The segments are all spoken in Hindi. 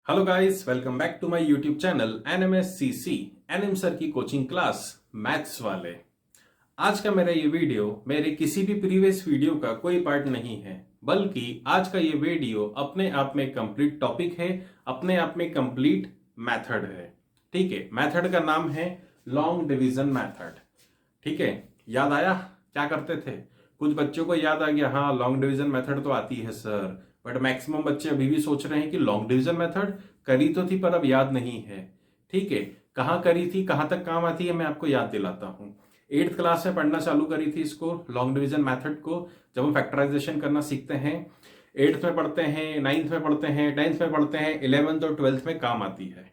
Hello guys, welcome back to my YouTube channel NMSCC NM sir की कोचिंग क्लास मैथ्स वाले। आज का मेरा ये वीडियो मेरे किसी भी प्रीवियस वीडियो का कोई पार्ट नहीं है, बल्कि आज का ये वीडियो अपने आप में कंप्लीट टॉपिक है, अपने आप में कंप्लीट मेथड है। ठीक है, मेथड का नाम है लॉन्ग डिवीजन मेथड। ठीक है, याद आया क्या करते थे? कुछ बच्चों को याद आ गया, हाँ लॉन्ग डिवीजन मेथड तो आती है सर, बट मैक्सिमम बच्चे अभी भी सोच रहे हैं कि लॉन्ग डिवीजन मेथड करी तो थी पर अब याद नहीं है। ठीक है, कहाँ करी थी, कहाँ तक काम आती है, मैं आपको याद दिलाता हूँ। 8th क्लास में पढ़ना चालू करी थी इसको, लॉन्ग डिवीजन मेथड को, जब हम फैक्टराइजेशन करना सीखते हैं। 8th में पढ़ते हैं, 9th में पढ़ते हैं, 10th में पढ़ते हैं, 11th और 12th में काम आती है।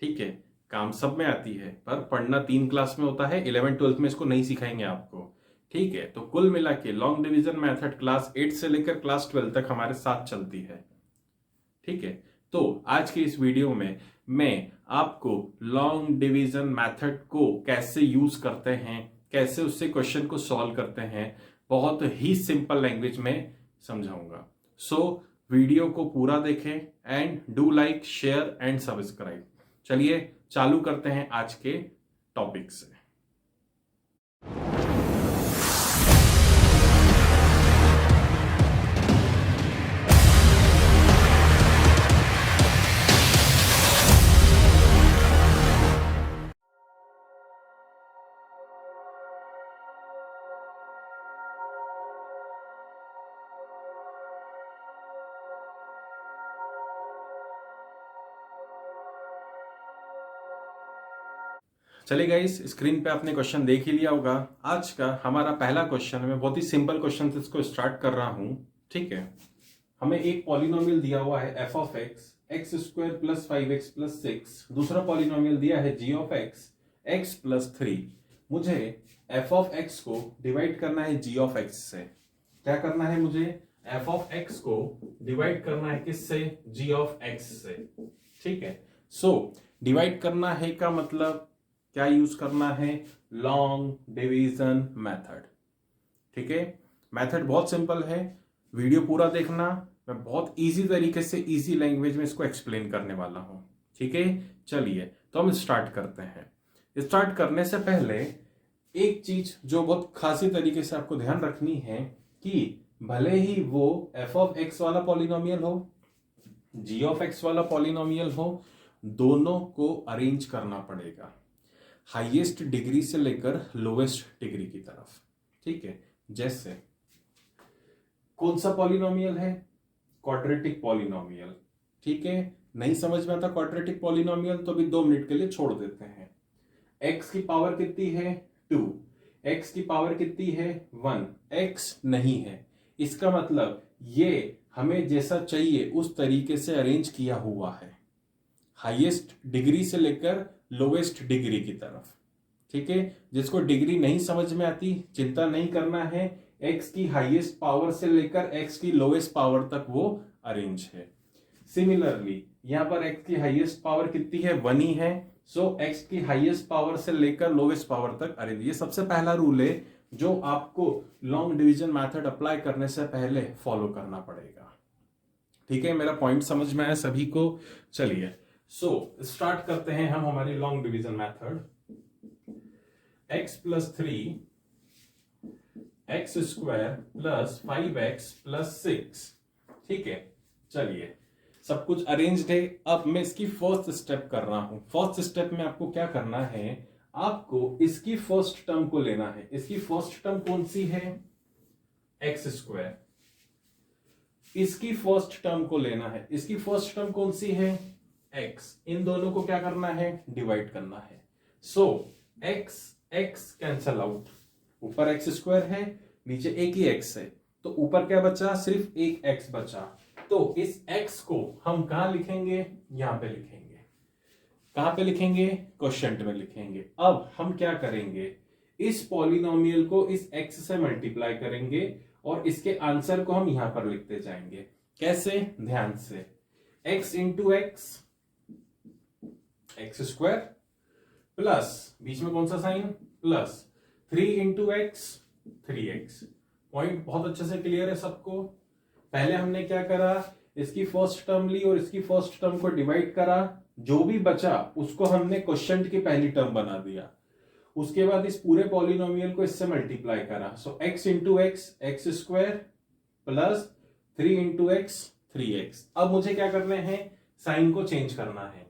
ठीक है, काम सब में आती है, पर पढ़ना 3 क्लास में होता है, 11 12th में इसको नहीं सिखाएंगे आपको। ठीक है, तो कुल मिला के लॉन्ग डिवीजन मेथड क्लास 8 से लेकर क्लास 12 तक हमारे साथ चलती है। ठीक है, तो आज के इस वीडियो में मैं आपको लॉन्ग डिवीजन मेथड को कैसे यूज करते हैं, कैसे उससे क्वेश्चन को सॉल्व करते हैं, बहुत ही सिंपल लैंग्वेज में समझाऊंगा। सो वीडियो को पूरा देखें and do like, share and subscribe. चलिए चालू करते हैं आज के टॉपिक से। चलिए गाइस, स्क्रीन पे आपने क्वेश्चन देख ही लिया होगा। आज का हमारा पहला क्वेश्चन, मैं बहुत ही सिंपल क्वेश्चन से इसको स्टार्ट कर रहा हूं। ठीक है, हमें एक पॉलिनोमियल दिया हुआ है f of x, x square plus 5x plus 6। दूसरा पॉलिनोमियल दिया है g of x, x plus 3। मुझे f ऑफ x को डिवाइड करना है g ऑफ x से। क्या करना है मुझे? f ऑफ x को डिवाइड करना है किससे? g ऑफ x से। ठीक है, सो डिवाइड करना है का मतलब क्या यूज करना है? Long division method. ठीक है, मेथड बहुत सिंपल है, वीडियो पूरा देखना, मैं बहुत इजी तरीके से इजी लैंग्वेज में इसको एक्सप्लेन करने वाला हूं। ठीक है, चलिए तो हम स्टार्ट करते हैं। स्टार्ट करने से पहले एक चीज जो बहुत खासी तरीके से आपको ध्यान रखनी है कि भले ही वो f ऑफ x वाला पॉलिनोमियल हो, g ऑफ x वाला पॉलिनोमियल हो, दोनों को अरेंज करना पड़ेगा हाईएस्ट डिग्री से लेकर लोवेस्ट डिग्री की तरफ। ठीक है, जैसे कौन सा पॉलिनोमियल है? Quadratic polynomial. ठीक है, नहीं समझ में आता क्वाड्रेटिक पॉलिनोमियल तो अभी 2 मिनट के लिए छोड़ देते हैं। x की पावर कितनी है? 2। x की पावर कितनी है? 1। x नहीं है, इसका मतलब ये हमें जैसा चाहिए उस तरीके से अरेंज किया हुआ है, हाईएस्ट डिग्री से लेकर लोवेस्ट डिग्री की तरफ। ठीक है, जिसको डिग्री नहीं समझ में आती चिंता नहीं करना है, x की हाईएस्ट पावर से लेकर x की लोवेस्ट पावर तक वो अरेंज है। सिमिलरली यहां पर x की हाईएस्ट पावर कितनी है? 1 ही है, सो x की हाईएस्ट पावर से लेकर लोवेस्ट पावर तक अरेंज। ये सबसे पहला रूल है जो आपको लॉन्ग डिवीजन मेथड अप्लाई करने से पहले फॉलो करना पड़ेगा। ठीक है, मेरा पॉइंट समझ में आया सभी को? चलिए स्टार्ट करते हैं हम हमारी long division method. x plus 3 x square plus 5x plus 6। ठीक है, चलिए सब कुछ अरेंज्ड है। अब मैं इसकी फर्स्ट स्टेप कर रहा हूं। फर्स्ट स्टेप में आपको क्या करना है? आपको इसकी फर्स्ट टर्म को लेना है। इसकी फर्स्ट टर्म कौन सी है? X square. इसकी फर्स्ट टर्म को लेना है। इसकी फर्स्ट टर्म कौन सी है? x। इन दोनों को क्या करना है? डिवाइड करना है। सो x x कैंसल आउट, ऊपर एक्स स्क्वायर है, नीचे एक ही x है, तो ऊपर क्या बचा? सिर्फ एक x बचा। तो इस x को हम कहां लिखेंगे? यहां पे लिखेंगे। कहां पे लिखेंगे? क्वोशिएंट में लिखेंगे। अब हम क्या करेंगे? इस पॉलिनोमियल को इस x से मल्टीप्लाई करेंगे और इसके आंसर को हम यहां पर लिखते जाएंगे। कैसे? ध्यान से, x into x, x square plus बीच में कौन सा साइन? Plus 3 into x, 3x। Point बहुत अच्छे से क्लियर है सबको? पहले हमने क्या करा? इसकी फर्स्ट टर्म ली और इसकी फर्स्ट टर्म को डिवाइड करा, जो भी बचा उसको हमने क्वोशिएंट की पहली टर्म बना दिया। उसके बाद इस पूरे पॉलिनोमियल को इससे मल्टीप्लाई करा, सो x into x x square plus 3 into x 3x। अब मुझे क्या करना है, साइन को चेंज करना है।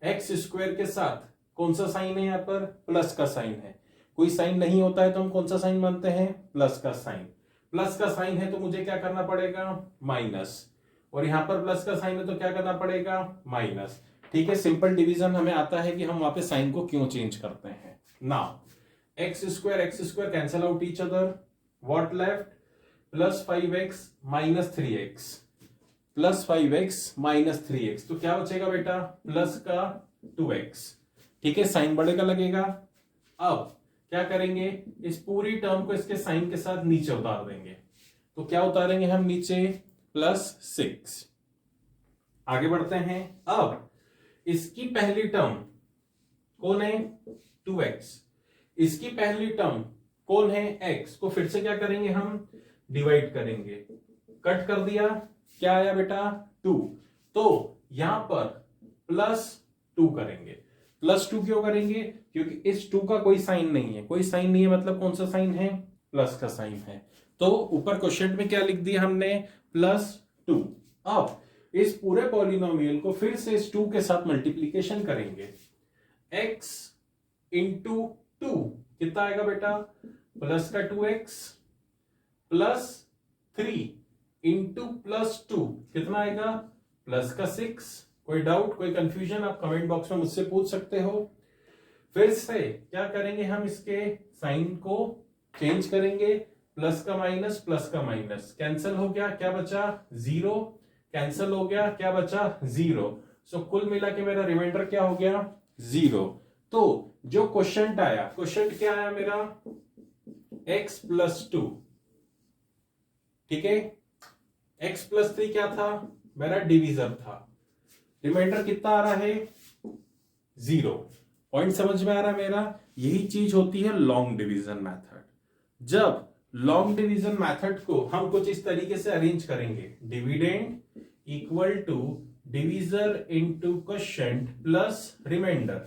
एक्स स्क्वायर के साथ कौन सा साइन है, यहाँ पर प्लस का साइन है। कोई साइन नहीं होता है तो हम कौन सा साइन मानते हैं, प्लस का साइन। प्लस का साइन है तो मुझे क्या करना पड़ेगा, माइनस, और यहां पर प्लस का साइन है तो क्या करना पड़ेगा, माइनस। ठीक है, सिंपल डिवीजन हमें आता है कि हम वहां पे साइन को क्यों चेंज करते हैं। Now x square cancel out each other, what left, plus 5x minus 3x, plus 5x minus 3x, तो क्या बचेगा बेटा, प्लस का 2x। ठीक है, साइन बड़े का लगेगा। अब क्या करेंगे, इस पूरी टर्म को इसके साइन के साथ नीचे उतार देंगे, तो क्या उतारेंगे हम नीचे, प्लस 6। आगे बढ़ते हैं। अब इसकी पहली टर्म कौन है, 2x, इसकी पहली टर्म कौन है, x, को फिर से क्या करेंगे, हम डिवाइड करेंगे। कट कर दिया, क्या आया बेटा, 2, तो यहां पर प्लस 2 करेंगे। प्लस 2 क्यों करेंगे, क्योंकि इस 2 का कोई साइन नहीं है। कोई साइन नहीं है मतलब कौन सा साइन है, प्लस का साइन है। तो ऊपर क्वोशिएंट में क्या लिख दिया हमने, प्लस 2। अब इस पूरे पॉलिनोमियल को फिर से इस 2 के साथ मल्टीप्लीकेशन करेंगे। x इंटू 2 कितना आएगा बेटा, प्लस का 2x प्लस 3 इंटू प्लस 2 कितना आएगा, प्लस का 6। कोई डाउट, कोई कंफ्यूजन, आप कमेंट बॉक्स में मुझसे पूछ सकते हो। फिर से क्या करेंगे, हम इसके साइन को चेंज करेंगे, प्लस का माइनस कैंसिल हो गया, क्या बचा, 0, कैंसिल हो गया, क्या बचा, 0। सो कुल मिला के मेरा रिमाइंडर क्या हो गया, 0। तो जो क्वोशिएंट आया, क्वोशिएंट क्या आया मेरा, x प्लस 2। ठीक है, x प्लस 3 क्या था, मेरा डिवीजर था। रिमाइंडर कितना आ रहा है, 0। पॉइंट समझ में आ रहा है मेरा। यही चीज होती है लॉन्ग डिवीजन मेथड। जब लॉन्ग डिवीजन मेथड को हम कुछ इस तरीके से अरेंज करेंगे, dividend equal to divisor into quotient plus remainder.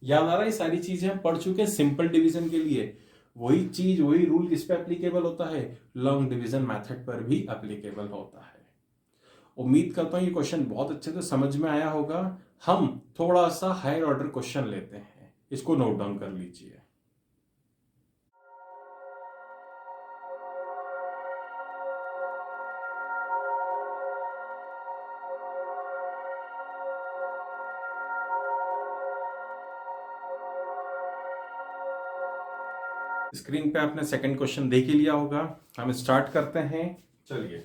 याद आ रहा है, सारी चीजें हम पढ़ चुके हैं सिंपल डिवीजन के लिए। वही चीज, वही रूल किस पे एप्लीकेबल होता है, लॉन्ग डिवीजन मेथड पर भी एप्लीकेबल होता है। उम्मीद करता हूं ये क्वेश्चन बहुत अच्छे से समझ में आया होगा। हम थोड़ा सा हायर ऑर्डर क्वेश्चन लेते हैं, इसको नोट डाउन कर लीजिए। स्क्रीन पे आपने सेकंड क्वेश्चन देख ही लिया होगा। हम स्टार्ट करते हैं। चलिए,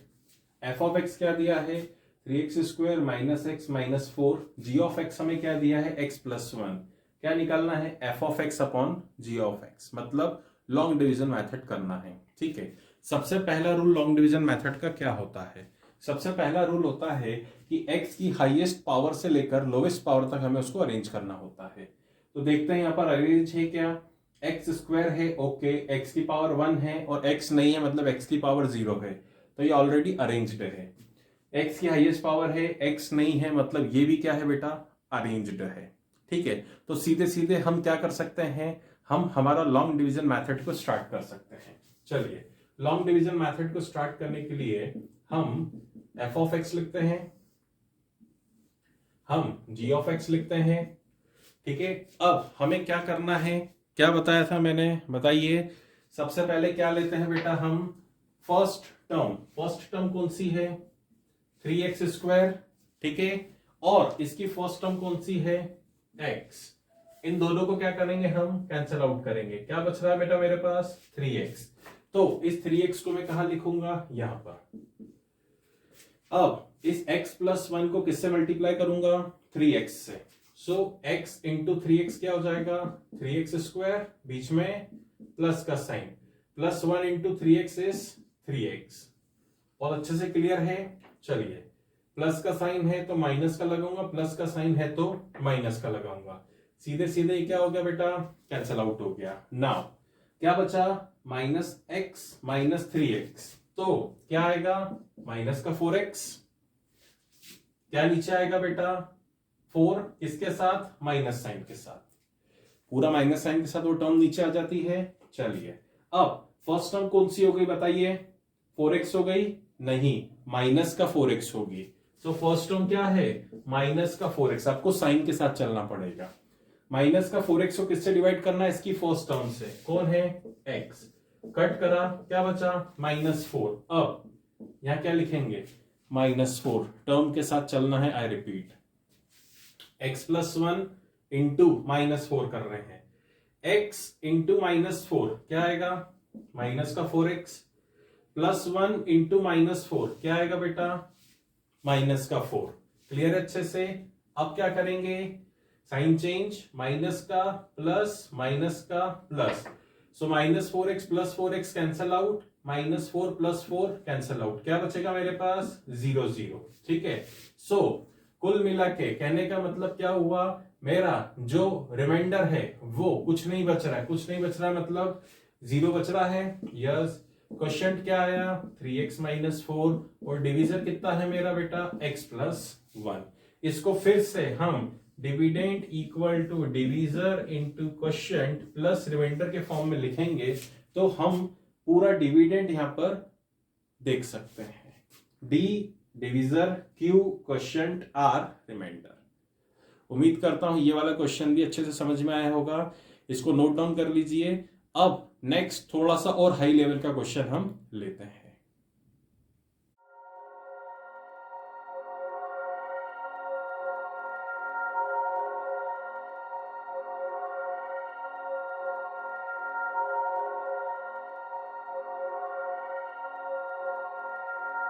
एफ ऑफ एक्स क्या दिया है, 3x square minus x minus 4। G of x हमें क्या दिया है, x प्लस 1। क्या निकालना है, f of x upon g of x, मतलब लॉन्ग डिवीजन मेथड करना है। ठीक है, सबसे पहला रूल लॉन्ग डिवीजन मेथड का क्या होता है, सबसे पहला रूल होता है कि x की हाईएस्ट पावर से लेकर लोवेस्ट पावर तक हमें उसको अरेंज करना होता है। तो देखते हैं यहाँ पर अरेंज है क्या, एक्स स्क्वायर है, ओके, एक्स की पावर 1 है और x नहीं है मतलब x की पावर 0 है, तो ये ऑलरेडी अरेंज्ड है। x की हाईएस्ट पावर है, x नहीं है मतलब ये भी क्या है बेटा, अरेंज्ड है। ठीक है, तो सीधे सीधे हम क्या कर सकते हैं, हम हमारा लॉन्ग डिवीजन मेथड को स्टार्ट कर सकते हैं। चलिए, लॉन्ग डिवीजन मेथड को स्टार्ट करने के लिए हम f ऑफ x लिखते हैं, हम g ऑफ x लिखते हैं। ठीक है, अब हमें क्या करना है, क्या बताया था मैंने, बताइए। सबसे पहले क्या लेते हैं बेटा, हम फर्स्ट टर्म कौन सी है, 3x स्क्वायर। ठीक है, और इसकी फर्स्ट टर्म कौन सी है, x। इन दोनों को क्या करेंगे, हम कैंसिल आउट करेंगे। क्या बच रहा है बेटा मेरे पास, 3x। तो इस 3x को मैं कहां लिखूंगा, यहां पर। अब इस x प्लस 1 को किससे मल्टीप्लाई करूंगा, 3x से। सो x इंटू 3x क्या हो जाएगा, 3x स्क्वायर, बीच में प्लस का sign, plus 1 into 3x is 3x। बहुत अच्छे से क्लियर है। चलिए, प्लस का साइन है तो माइनस का लगाऊंगा, प्लस का साइन है तो माइनस का लगाऊंगा। सीधे सीधे क्या हो गया बेटा, कैंसिल आउट हो गया। नाउ क्या बचा, माइनस एक्स माइनस 3x, तो क्या आएगा, माइनस का 4x क्या नीचे आएगा बेटा? 4 किसके साथ? माइनस साइन के साथ। पूरा माइनस साइन के साथ वो टर्म नीचे आ जाती है। चलिए अब फर्स्ट टर्म कौन सी हो गई बताइए? 4x हो गई? नहीं, माइनस का 4x होगी। तो फर्स्ट टर्म क्या है? माइनस का 4x। आपको साइन के साथ चलना पड़ेगा। माइनस का 4x को किससे डिवाइड करना है? इसकी फर्स्ट टर्म से। कौन है? x। कट करा, क्या बचा? -4। अब यहां क्या लिखेंगे? -4 टर्म के साथ चलना है। आई रिपीट, x+1 इंटू -4 कर रहे हैं। x इंटू -4 क्या आएगा? माइनस का 4x +1 इंटू -4 क्या आएगा बेटा? माइनस का 4। क्लियर अच्छे से? अब क्या करेंगे? साइन चेंज, माइनस का प्लस, माइनस का प्लस। सो -4x + 4x cancel out, -4 + 4 cancel out. क्या बचेगा मेरे पास? 0 0। ठीक है। सो कुल मिला के कहने का मतलब क्या हुआ? मेरा जो रिमाइंडर है वो कुछ नहीं बच रहा है। कुछ नहीं बच रहा है मतलब 0 बच रहा है। यस। क्वेश्चन क्या आया? 3x - 4 और डिवीजर कितना है मेरा बेटा? x + 1। इसको फिर से हम dividend equal to divisor into question plus remainder के फॉर्म में लिखेंगे तो हम पूरा डिविडेंड यहां पर देख सकते हैं। D divisor, Q question, R remainder. उम्मीद करता हूं ये वाला क्वेश्चन भी अच्छे से समझ में आया होगा। इसको नोट डाउन कर लीजिए। अब नेक्स्ट थोड़ा सा और हाई लेवल का क्वेश्चन हम लेते हैं।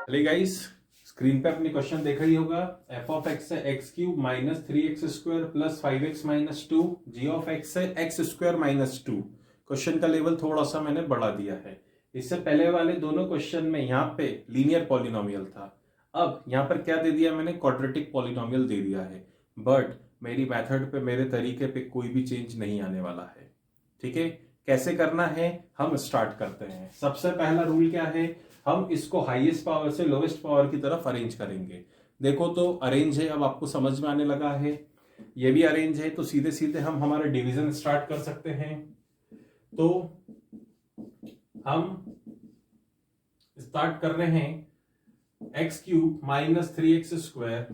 चलिए गाइस, स्क्रीन पे अपने क्वेश्चन देखा ही होगा। f(x) है x³ - 3x² + 5x - 2, g(x) है x² - 2। क्वेश्चन का लेवल थोड़ा सा मैंने बढ़ा दिया है। इससे पहले वाले दोनों क्वेश्चन में यहाँ पे लीनियर पॉलिनोमियल था। अब यहाँ पर क्या दे दिया मैंने? क्वाड्रेटिक पॉलिनोमियल दे दिया है। बट मेरी मेथड पे, मेरे तरीके पे कोई भी चेंज नहीं आने वाला है। ठीक है। कैसे करना है हम स्टार्ट करते हैं। सबसे पहला रूल क्या है? हम इसको हाईएस्ट पावर से लोवेस्ट पावर की तरफ अरेंज करेंगे। देखो तो अरेंज है, अब आपको समझ में आने लगा है। ये भी अरेंज है तो सीधे सीधे हम हमारा डिवीजन स्टार्ट कर सकते हैं। तो हम स्टार्ट कर रहे हैं x³ - 3x²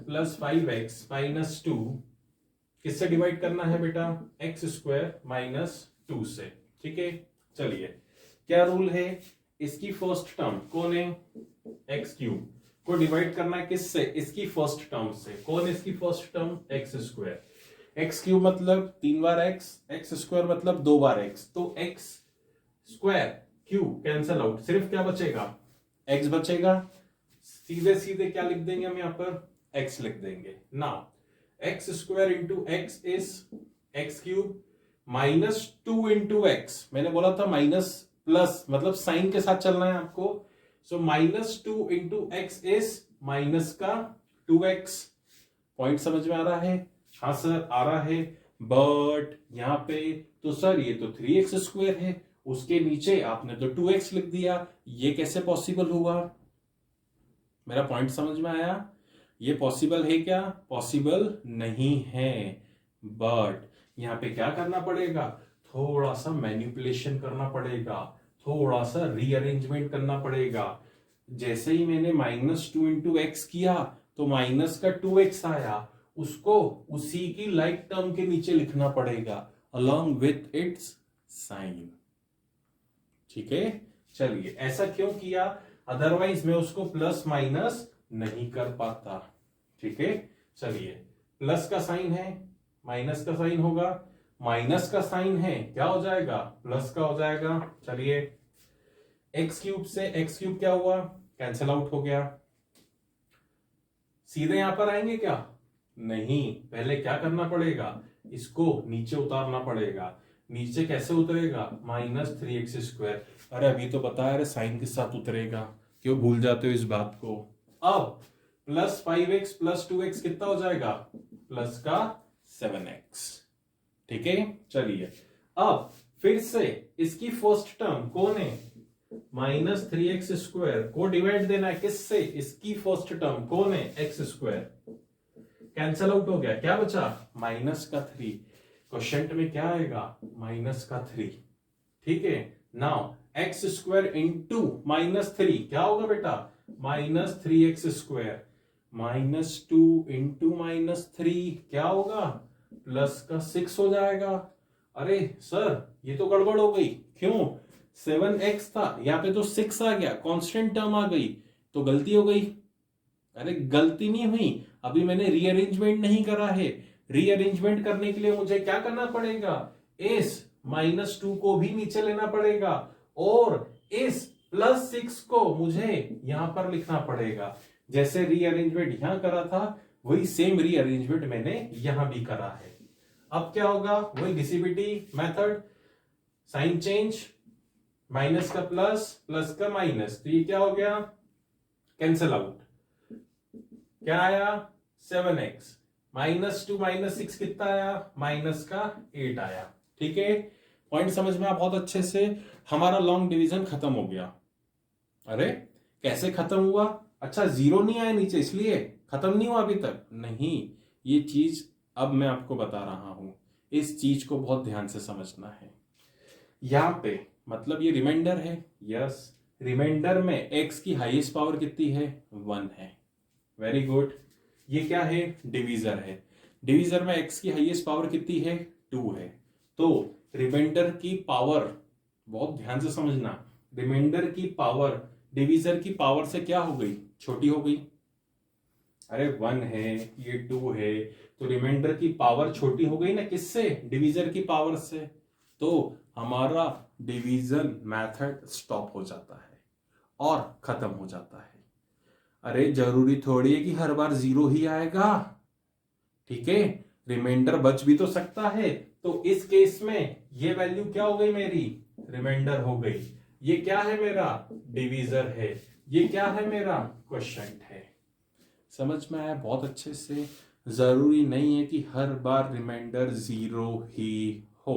+ 5x - 2 किससे डिवाइड करना है बेटा? x² - 2 से। ठीक है। चलिए, क्या रूल है? इसकी फर्स्ट टर्म कौन है? x³ को डिवाइड करना है किससे? इसकी फर्स्ट टर्म से। कौन है इसकी फर्स्ट टर्म? x²। x³ मतलब 3 बार x, x² मतलब 2 बार x। तो x² q कैंसल आउट, सिर्फ क्या बचेगा? x बचेगा। सीधे सीधे क्या लिख देंगे हम यहाँ पर? x लिख देंगे ना। x² into x is x³ -2 into x। मैंने बोला था माइनस प्लस मतलब साइन के साथ चलना है आपको। सो -2 इंटू x इज माइनस का 2x। पॉइंट समझ में आ रहा है? हाँ सर आ रहा है। बट यहां पे तो सर ये तो 3x² है, उसके नीचे आपने तो 2x लिख दिया। ये कैसे पॉसिबल हुआ? मेरा पॉइंट समझ में आया? ये पॉसिबल है क्या? पॉसिबल नहीं है। बट यहां पे क्या करना पड़ेगा? थोड़ा सा मैनिपुलेशन करना पड़ेगा, थोड़ा सा रीअरेंजमेंट करना पड़ेगा। जैसे ही मैंने -2 इंटू एक्स किया तो माइनस का 2x आया, उसको उसी की लाइक टर्म के नीचे लिखना पड़ेगा अलॉन्ग विथ इट्स साइन। ठीक है। चलिए, ऐसा क्यों किया? अदरवाइज मैं उसको प्लस माइनस नहीं कर पाता। ठीक है। चलिए, प्लस का साइन है, माइनस का साइन होगा, माइनस का साइन है, क्या हो जाएगा? प्लस का हो जाएगा। चलिए, x³ से x³ क्या हुआ? कैंसल आउट हो गया। सीधे यहां पर आएंगे क्या? नहीं, पहले क्या करना पड़ेगा? इसको नीचे उतारना पड़ेगा। नीचे कैसे उतरेगा? -3x²। अरे अभी तो बताया, अरे साइन के साथ उतरेगा, क्यों भूल जाते हो इस बात को? अब +5x + 2x कितना हो जाएगा? प्लस का 7x। ठीक है। चलिए, अब फिर से इसकी फर्स्ट टर्म कौन है? -3x² को डिवाइड देना है किससे? इसकी फर्स्ट टर्म कौन है? x²। कैंसल आउट हो गया, क्या बचा माइनस का 3। क्वेश्चन में क्या आएगा माइनस का 3। ठीक है, नाउ एक्स स्क्वायर इंटू -3 क्या होगा बेटा -3x²। -2 इंटू -3 क्या होगा +6 हो जाएगा। अरे सर ये तो गड़बड़ हो गई, क्यों 7x था यहाँ पे तो 6 आ गया, कांस्टेंट टर्म आ गई, तो गलती हो गई। अरे गलती नहीं हुई, अभी मैंने रीअरेंजमेंट नहीं करा है। रीअरेंजमेंट करने के लिए मुझे क्या करना पड़ेगा, इस -2 को भी नीचे लेना पड़ेगा और इस +6 को मुझे यहां पर लिखना पड़ेगा। जैसे रीअरेंजमेंट यहां करा था वही सेम रीअरेंजमेंट मैंने यहां भी करा है। अब क्या होगा, वही डिसिविटी मेथड, साइन चेंज, माइनस का प्लस, प्लस का माइनस, तो ये क्या हो गया कैंसल आउट। क्या आया 7x, -2 -6 कितना आया माइनस का 8 आया। ठीक है, पॉइंट समझ में आया बहुत अच्छे से। हमारा लॉन्ग डिवीजन खत्म हो गया। अरे कैसे खत्म हुआ, अच्छा 0 नहीं आया नीचे इसलिए खत्म नहीं हुआ अभी तक, नहीं, ये चीज अब मैं आपको बता रहा हूं, इस चीज को बहुत ध्यान से समझना है। यहां पे मतलब ये रिमाइंडर है, यस, रिमाइंडर में x की हाईएस्ट पावर कितनी है 1 है। वेरी गुड, ये क्या है डिवीजर है, डिवीजर में x की हाईएस्ट पावर कितनी है 2 है। तो रिमाइंडर की पावर, बहुत ध्यान से समझना, रिमाइंडर की पावर डिवीजर की पावर से क्या हो गई छोटी हो गई। अरे 1 है ये 2 है, तो रिमाइंडर की पावर छोटी हो गई ना, किससे डिवीजर की पावर से, तो हमारा डिवीजन मेथड स्टॉप हो जाता है और खत्म हो जाता है। अरे जरूरी थोड़ी है कि हर बार 0 ही आएगा, ठीक है, रिमाइंडर बच भी तो सकता है। तो इस केस में ये वैल्यू क्या हो गई मेरी रिमाइंडर हो गई, ये क्या है मेरा डिवीजर है, ये क्या है मेरा क्वोशिएंट है। समझ में आया बहुत अच्छे से। जरूरी नहीं है कि हर बार रिमाइंडर 0 ही हो,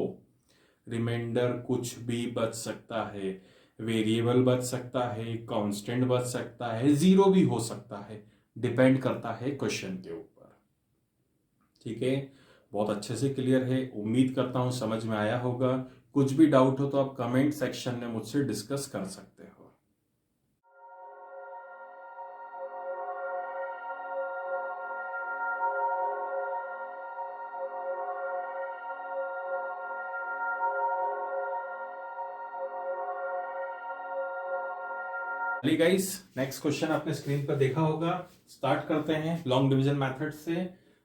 रिमाइंडर कुछ भी बच सकता है, वेरिएबल बच सकता है, कांस्टेंट बच सकता है, 0 भी हो सकता है, डिपेंड करता है क्वेश्चन के ऊपर। ठीक है, बहुत अच्छे से क्लियर है, उम्मीद करता हूं समझ में आया होगा। कुछ भी डाउट हो तो आप कमेंट सेक्शन में मुझसे डिस्कस कर सकते हो। चलिए गाइस, नेक्स्ट क्वेश्चन आपने स्क्रीन पर देखा होगा। स्टार्ट करते हैं लॉन्ग डिवीजन मेथड से।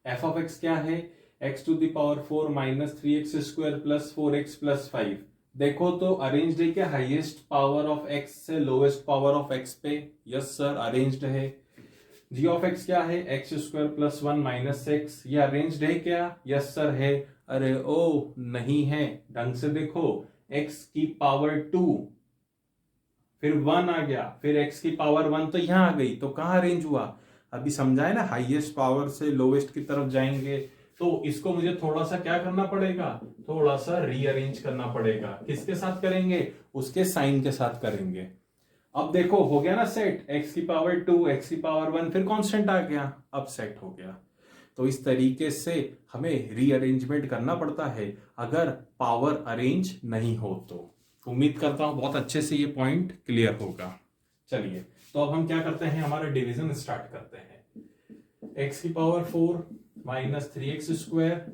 एफ ऑफ एक्स क्या है, x to the power 4 -3x² + 4x + 5। देखो तो अरेंज्ड है क्या हाईएस्ट पावर ऑफ x से लोएस्ट पावर ऑफ x पे, यस सर अरेंज्ड है। g ऑफ x क्या है, x² + 1 - x, ये अरेंज्ड है क्या, यस सर है। अरे ओ नहीं है, ढंग से देखो, x की पावर 2 फिर 1 आ गया, फिर x की पावर 1 तो यहां आ गई, तो कहां अरेंज हुआ, अभी समझाए ना, हाईएस्ट पावर से लोवेस्ट की तरफ जाएंगे, तो इसको मुझे थोड़ा सा क्या करना पड़ेगा, थोड़ा सा रीअरेंज करना पड़ेगा। किसके साथ करेंगे, उसके साइन के साथ करेंगे। अब देखो हो गया ना सेट, x की पावर 2, x की पावर 1, फिर कांस्टेंट आ गया, अब सेट हो गया। तो इस तरीके से हमें रीअरेंजमेंट करना पड़ता है अगर पावर अरेंज नहीं हो तो। उम्मीद करता हूं बहुत अच्छे से ये पॉइंट क्लियर होगा। चलिए, तो अब हम क्या करते हैं, हमारा डिवीजन स्टार्ट करते हैं। x की power 4 -3x²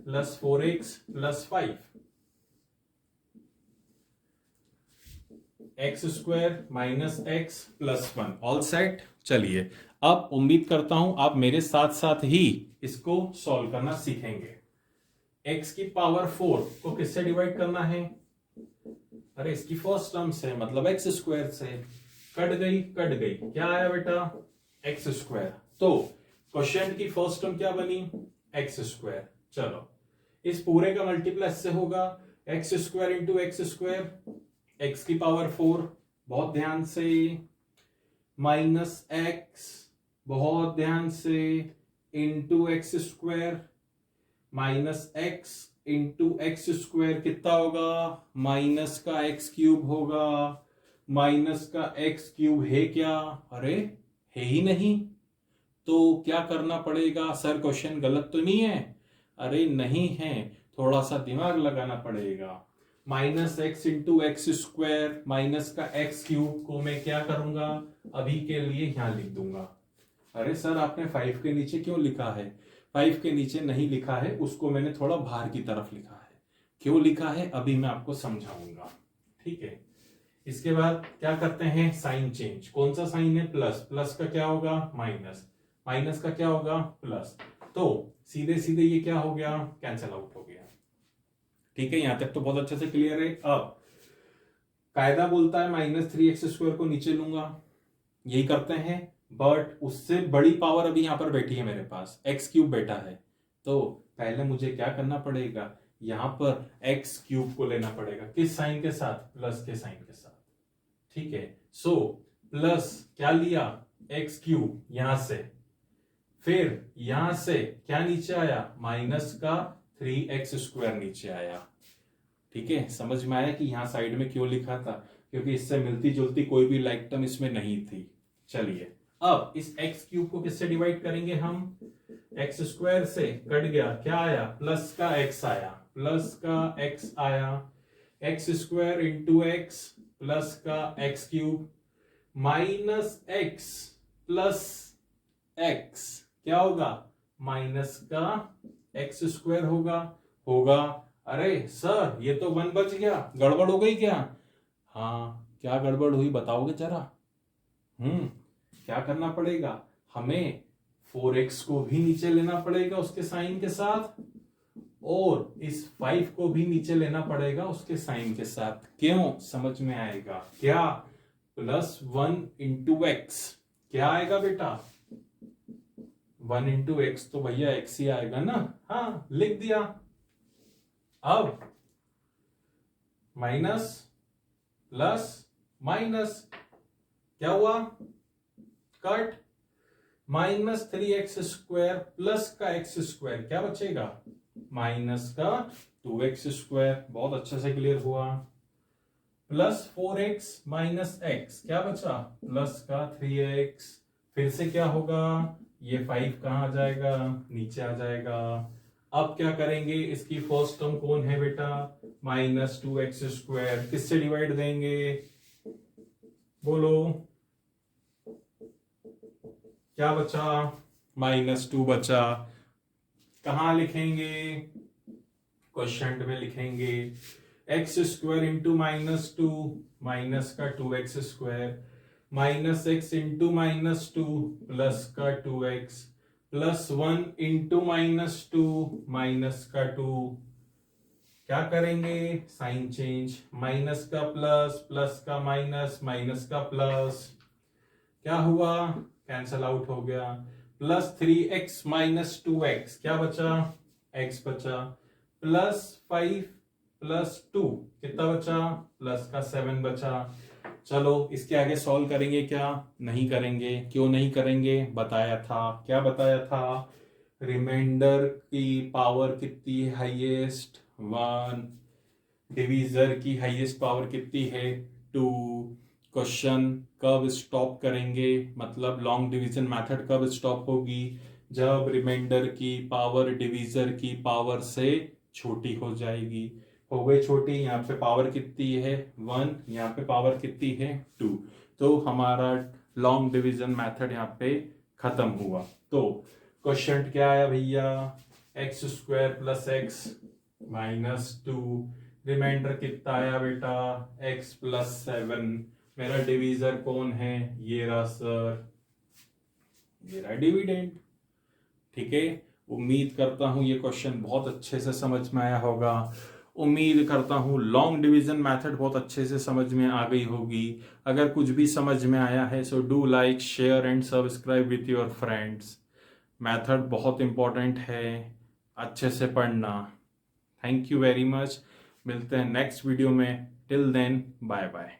+ 4x + 5, x² - x + 1, all set. चलिए, अब उम्मीद करता हूं आप मेरे साथ साथ ही इसको सॉल्व करना सीखेंगे। x की पावर 4 को किससे डिवाइड करना है, अरे इसकी फर्स्ट टर्म से, मतलब x² से, कट गई कट गई, क्या आया बेटा x²। तो क्वोशिएंट की फर्स्ट टर्म क्या बनी x²। चलो इस पूरे का मल्टीप्लाई से होगा x² × x², x की पावर 4, बहुत ध्यान से, -x, बहुत ध्यान से, into x² -x into x² कितना होगा, माइनस का x³ होगा, माइनस का x³ है क्या, अरे है ही नहीं, तो क्या करना पड़ेगा सर, क्वेश्चन गलत तो नहीं है? अरे नहीं है, थोड़ा सा दिमाग लगाना पड़ेगा। Minus x into x square minus का एक्स क्यूब को मैं क्या करूंगा, अभी के लिए यहां लिख दूंगा। अरे सर आपने 5 के नीचे क्यों लिखा है? 5 के नीचे नहीं लिखा है, उसको मैंने थोड़ा बाहर की तरफ लिखा है। क्यों लिखा है अभी मैं आपको समझाऊंगा, ठीक है। इसके बाद क्या करते हैं, साइन चेंज। कौन सा साइन है, प्लस, प्लस का क्या होगा माइनस, माइनस का क्या होगा प्लस, तो सीधे सीधे ये क्या हो गया, कैंसिल आउट हो गया। ठीक है, यहां तक तो बहुत अच्छे से क्लियर है। अब कायदा बोलता है -3x² को नीचे लूंगा, यही करते हैं, बट उससे बड़ी पावर अभी यहां पर बैठी है मेरे पास, x³ बैठा है। तो पहले मुझे क्या करना पड़ेगा, यहां पर x³ को लेना पड़ेगा, किस साइन के साथ, प्लस के साइन के साथ। ठीक है, सो प्लस क्या लिया, x³ यहां से, फिर यहां से क्या नीचे आया, माइनस का 3x² नीचे आया। ठीक है, समझ में आया कि यहां साइड में क्यों लिखा था, क्योंकि इससे मिलती जुलती कोई भी लाइक टर्म इसमें नहीं थी। चलिए अब इस x³ को किससे डिवाइड करेंगे हम, x² से कट गया, क्या आया, प्लस का x आया, प्लस का x आया, x² इंटू एक्स प्लस का x³ minus x plus x क्या होगा, माइनस का x² होगा। अरे सर ये तो 1 बच गया, गड़बड़ हो गई क्या? हाँ, क्या गड़बड़ हुई बताओगे जरा? क्या करना पड़ेगा, हमें 4x को भी नीचे लेना पड़ेगा उसके साइन के साथ, और इस 5 को भी नीचे लेना पड़ेगा उसके साइन के साथ। क्यों, समझ में आएगा क्या, +1 इंटू एक्स क्या आएगा बेटा, 1 इंटू एक्स तो भैया x ही आएगा ना। हाँ लिख दिया। अब माइनस प्लस माइनस क्या हुआ, कट, -3x² प्लस का x² क्या बचेगा, माइनस का 2x²। बहुत अच्छे से क्लियर हुआ। प्लस 4x माइनस x क्या बचा, प्लस का 3x। फिर से क्या होगा, ये 5 कहां आ जाएगा, नीचे आ जाएगा। अब क्या करेंगे, इसकी फर्स्ट टर्म कौन है बेटा, -2x², किससे डिवाइड देंगे, बोलो क्या बचा, -2 बचा। कहां लिखेंगे, क्वेश्चन में लिखेंगे, x² इंटू -2 माइनस का 2x², -x इंटू -2 प्लस का 2x, +1 इंटू -2 माइनस का 2। क्या करेंगे, साइन चेंज, माइनस का प्लस, प्लस का माइनस, माइनस का प्लस, क्या हुआ, कैंसल आउट हो गया। +3x - 2x क्या बचा, x बचा, +5 + 2 कितना बचा, प्लस का 7 बचा। चलो इसके आगे सॉल्व करेंगे क्या, नहीं करेंगे। क्यों नहीं करेंगे, बताया था, क्या बताया था, रिमाइंडर की पावर कितनी है हाईएस्ट, 1, डिवीजर की हाईएस्ट पावर कितनी है, 2। क्वेश्चन कब स्टॉप करेंगे, मतलब लॉन्ग डिवीजन मेथड कब स्टॉप होगी, जब रिमाइंडर की पावर डिवीजर की पावर से छोटी हो जाएगी। हो गई छोटी, यहाँ पे पावर कितनी है 1, यहाँ पे पावर कितनी है 2, तो हमारा लॉन्ग डिवीजन मेथड यहाँ पे खत्म हुआ। तो क्वेश्चन क्या आया भैया, x² + x - 2, रिमाइंडर कितना आया बेटा, x + 7। मेरा डिवीजर कौन है, ये रहा सर, ये रहा डिविडेंड। ठीक है, उम्मीद करता हूं ये क्वेश्चन बहुत अच्छे से समझ में आया होगा। उम्मीद करता हूं लॉन्ग डिवीजन मेथड बहुत अच्छे से समझ में आ गई होगी। अगर कुछ भी समझ में आया है so do like, share and subscribe with your friends. Method बहुत इंपॉर्टेंट है, अच्छे से पढ़ना। थैंक यू वेरी मच, मिलते हैं नेक्स्ट वीडियो में। Till then bye bye.